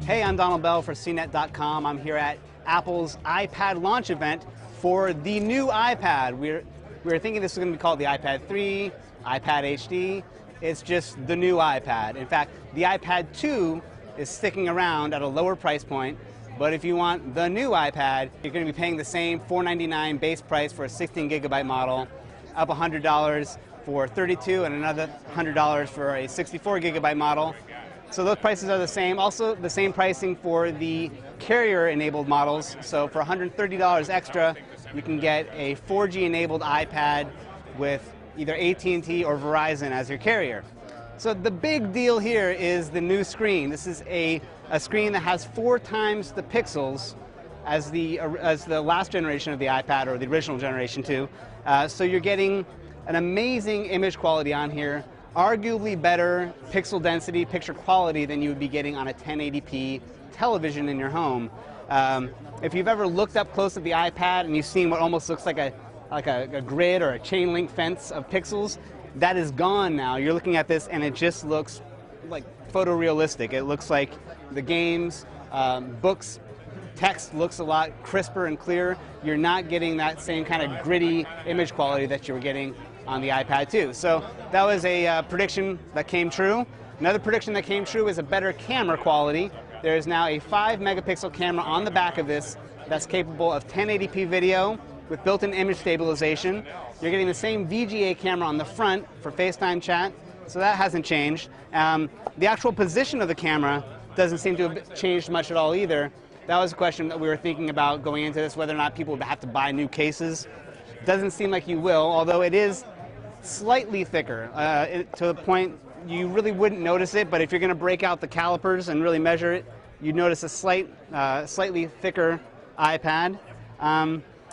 Hey, I'm Donald Bell for CNET.com. I'm here at Apple's iPad launch event for the new iPad. We were thinking this was going to be called the iPad 3, iPad HD. It's just the new iPad. In fact, the iPad 2 is sticking around at a lower price point, but if you want the new iPad, you're going to be paying the same $499 base price for a 16GB model, up $100 for 32 and another $100 for a 64GB model. So those prices are the same. Also the same pricing for the carrier-enabled models. So for $130 extra, you can get a 4G-enabled iPad with either AT&T or Verizon as your carrier. So the big deal here is the new screen. This is a screen that has 4 times the pixels as the last generation of the iPad, or the original generation too. So you're getting an amazing image quality on here, arguably better pixel density, picture quality than you would be getting on a 1080p television in your home. If you've ever looked up close at the iPad and you've seen what almost looks like a grid or a chain link fence of pixels, that is gone now. You're looking at this and it just looks like photorealistic. It looks like the games, books, text looks a lot crisper and clearer. You're not getting that same kind of gritty image quality that you were getting on the iPad 2. So that was a prediction that came true. Another prediction that came true is a better camera quality. There is now a 5-megapixel camera on the back of this that's capable of 1080p video with built-in image stabilization. You're getting the same VGA camera on the front for FaceTime chat, so that hasn't changed. The actual position of the camera doesn't seem to have changed much at all either. That was a question that we were thinking about going into this, whether or not people would have to buy new cases. Doesn't seem like you will, although it is slightly thicker, to the point you really wouldn't notice it, but if you're going to break out the calipers and really measure it, you'd notice a slightly thicker iPad.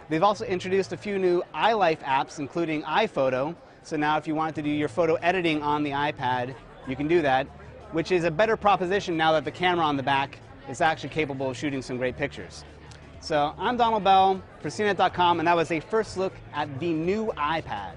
They've also introduced a few new iLife apps, including iPhoto. So now if you want to do your photo editing on the iPad, you can do that, which is a better proposition now that the camera on the back is actually capable of shooting some great pictures. So I'm Donald Bell for CNET.com, and that was a first look at the new iPad.